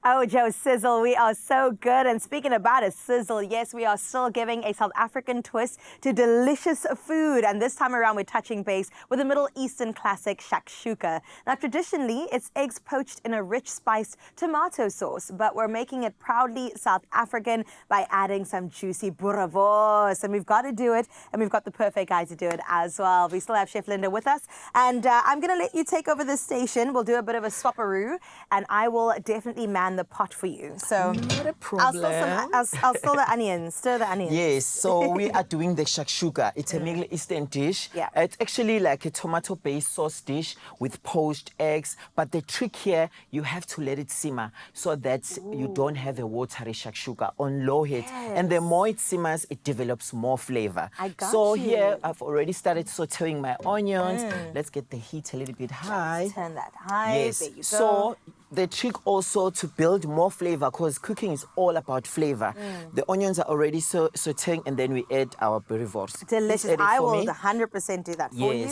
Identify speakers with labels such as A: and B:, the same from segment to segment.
A: Oh, Joe, sizzle, we are so good. And speaking about a sizzle, yes, we are still giving a South African twist to delicious food. And this time around, we're touching base with the Middle Eastern classic Shakshuka. Now, traditionally, it's eggs poached in a rich spiced tomato sauce, but we're making it proudly South African by adding some juicy Boerewors. And we've got to do it, and we've got the perfect guy to do it as well. We still have Chef Linda with us, and I'm going to let you take over this station. We'll do a bit of a swapperoo, and I will definitely man the pot for you. So
B: not a problem.
A: I'll stir the onions.
B: Yes, so we are doing the shakshuka. It's a Middle Eastern dish.
A: Yeah.
B: It's actually like a tomato-based sauce dish with poached eggs. But the trick here, you have to let it simmer so that you don't have a watery shakshuka on low heat.
A: Yes.
B: And the more it simmers, it develops more flavor.
A: I got
B: so
A: you.
B: Here, I've already started sauteing my onions. Let's get the heat a little bit high.
A: Turn that high.
B: Yes.
A: There you go.
B: So the trick also to build more flavor, because cooking is all about flavor. The onions are already sauteing, and then we add our Boerewors.
A: Delicious. I will 100% do that for you.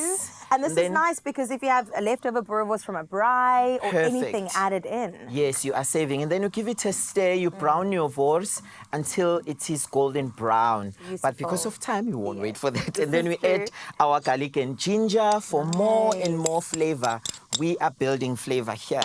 A: And this is nice because if you have a leftover Boerewors from a braai or anything added in.
B: Yes, you are saving. And then you give it a stir, you brown your wors until it is golden brown.
A: Beautiful.
B: But because of time, you won't wait for that. And then we add our garlic and ginger for more and more flavor. We are building flavor here.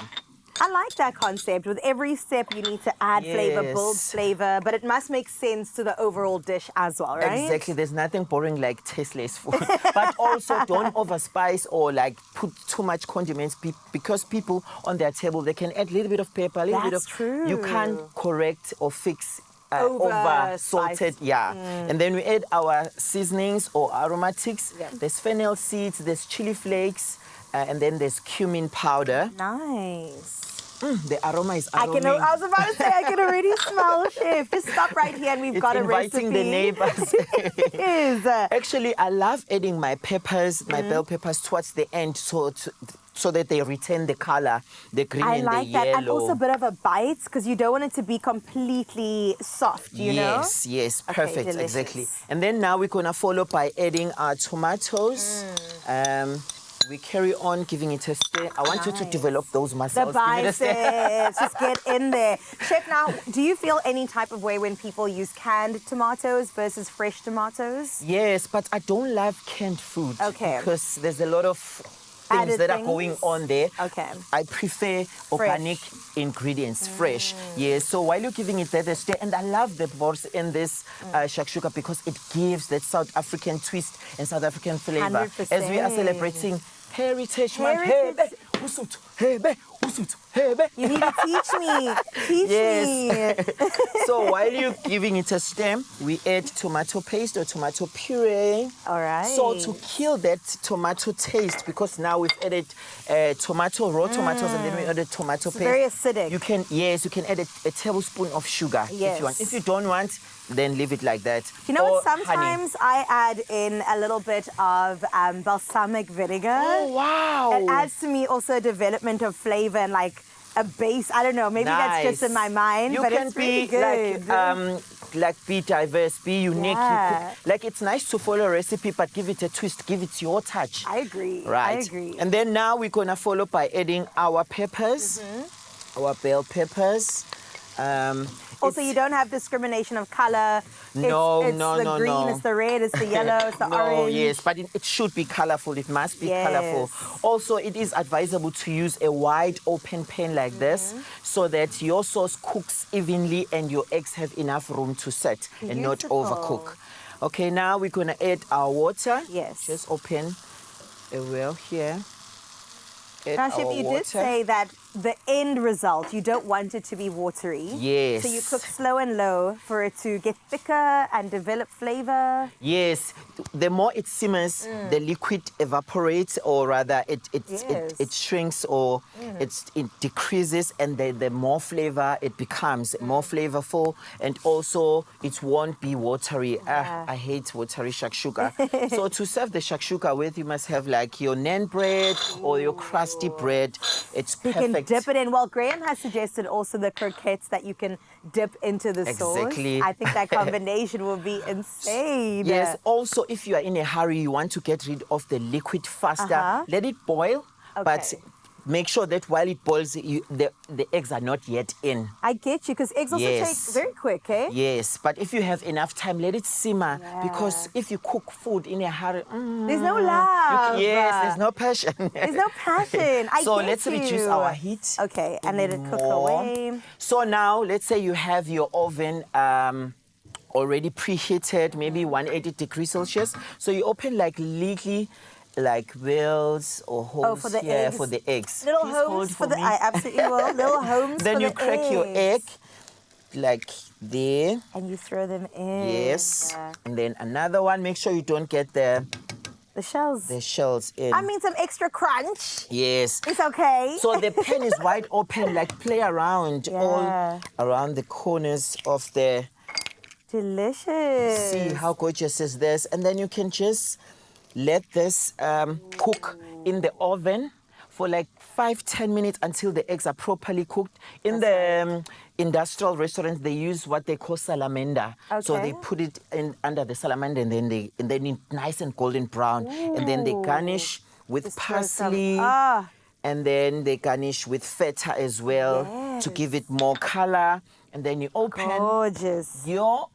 A: I like that concept. With every step, you need to add flavor, build flavor, but it must make sense to the overall dish as well, right?
B: Exactly. There's nothing boring like tasteless food. But also, don't overspice or like put too much condiments, because people on their table, they can add a little bit of pepper, a little bit of...
A: true.
B: You can't correct or fix over salted, and then we add our seasonings or aromatics. There's fennel seeds, there's chili flakes, and then there's cumin powder.
A: Nice.
B: The aroma is
A: I was about to say, I can already smell, Chef. Just stop right here and we've got a recipe.
B: Inviting the neighbors.
A: It is.
B: Actually, I love adding my peppers, my bell peppers towards the end, so that they retain the color, the green and the yellow. I like that.
A: And also a bit of a bite, because you don't want it to be completely soft, you know?
B: Yes, perfect, exactly. And then now we're going to follow by adding our tomatoes. We carry on giving it a stir. I want you to develop those muscles.
A: The biceps, just get in there. Chef, now, do you feel any type of way when people use canned tomatoes versus fresh tomatoes?
B: Yes, but I don't love canned food.
A: Okay.
B: Because there's a lot of things that are going on there.
A: Okay.
B: I prefer organic ingredients, fresh. Yes, so while you're giving it that stir, and I love the Boerewors in this shakshuka because it gives that South African twist and South African flavor.
A: 100%.
B: As we are celebrating Heritage Month.
A: You need to teach me. Teach me.
B: So while you're giving it a stir, we add tomato paste or tomato puree.
A: All right.
B: So to kill that tomato taste, because now we've added raw tomatoes, and then we added tomato paste.
A: Very acidic.
B: You can add a tablespoon of sugar if you want. If you don't want, then leave it like that.
A: You know what? Sometimes I add in a little bit of balsamic vinegar.
B: Oh, wow.
A: It adds to me also a development of flavor and like a base. I don't know. Maybe that's just in my mind, but it's really good.
B: Like be diverse, be unique. Like it's nice to follow a recipe, but give it a twist, give it your touch.
A: I agree.
B: Right.
A: I agree.
B: And then now we're gonna follow by adding our peppers, our bell peppers.
A: Also, you don't have discrimination of color. It's the green, it's the red, it's the yellow, it's the orange.
B: Yes, but it should be colorful. It must be colorful. Also, it is advisable to use a wide open pan like this so that your sauce cooks evenly and your eggs have enough room to set and not overcook. Okay, now we're going to add our water.
A: Yes.
B: Just open a well here.
A: Now, Chef, you did say that the end result, you don't want it to be watery.
B: Yes.
A: So you cook slow and low for it to get thicker and develop flavor.
B: Yes. The more it simmers, the liquid evaporates, or rather it shrinks, or it decreases, and the more flavor it becomes, more flavorful, and also it won't be watery. I hate watery shakshuka. So to serve the shakshuka with, you must have like your naan bread or your crusty bread. It's perfect.
A: Dip it in. Well, Graham has suggested also the croquettes that you can dip into the sauce.
B: Exactly.
A: I think that combination will be insane.
B: Yes. Also, if you are in a hurry, you want to get rid of the liquid faster. Let it boil, but make sure that while it boils, the eggs are not yet in.
A: I get you, because eggs also take very quick, eh?
B: Yes, but if you have enough time, let it simmer. Because if you cook food in a hurry,
A: there's no love.
B: yes, there's no passion.
A: There's no passion.
B: So let's reduce our heat.
A: Okay, and let it cook away.
B: So now, let's say you have your oven already preheated, maybe 180 degrees Celsius. So you open like wheels or holes
A: for the
B: here
A: eggs.
B: for the eggs.
A: Little
B: Please
A: homes
B: hold
A: for the. I absolutely will. Little homes.
B: Then
A: for
B: you
A: the
B: crack
A: eggs.
B: your egg like there.
A: And you throw them in.
B: Yes. And then another one. Make sure you don't get the shells in.
A: I mean, some extra crunch.
B: Yes.
A: It's okay.
B: So the pan is wide open, like play around all around the corners of the.
A: Delicious.
B: See how gorgeous is this? And then you can just let this cook in the oven for like 5-10 minutes until the eggs are properly cooked. In the industrial restaurants, they use what they call salamander.
A: Okay.
B: So they put it in under the salamander, and then it's nice and golden brown. Ooh. And then they garnish with parsley. And then they garnish with feta as well to give it more color. And then you open your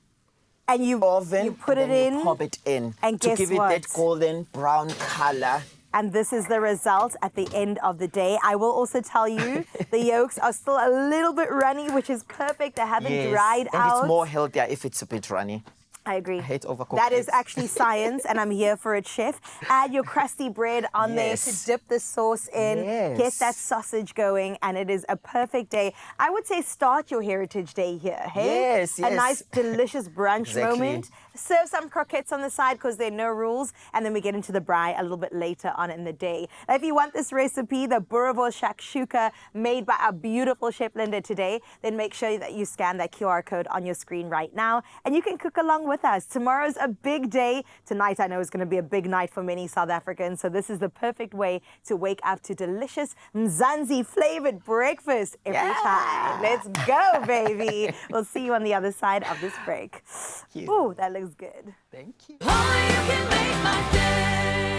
B: oven,
A: you put it in,
B: you pop it in,
A: and
B: to
A: guess
B: give it
A: what?
B: that golden brown color.
A: And this is the result at the end of the day. I will also tell you, the yolks are still a little bit runny, which is perfect. They haven't dried out.
B: And it's more healthier if it's a bit runny.
A: I agree.
B: I hate overcooked
A: That
B: eggs.
A: is actually science, and I'm here for it, chef. Add your crusty bread on there to dip the sauce in. Get that sausage going, and it is a perfect day. I would say start your Heritage Day here, hey?
B: Yes.
A: A nice, delicious brunch moment. Serve some croquettes on the side because there are no rules, and then we get into the braai a little bit later on in the day. Now, if you want this recipe, the Boerewors Shakshuka, made by our beautiful Chef Linda today, then make sure that you scan that QR code on your screen right now, and you can cook along with us. Tomorrow's a big day. Tonight, I know, is going to be a big night for many South Africans, so this is the perfect way to wake up to delicious Mzansi-flavored breakfast every time. Let's go, baby. We'll see you on the other side of this break. Ooh, that looks good.
B: Thank you.
C: Oh, you can make my day.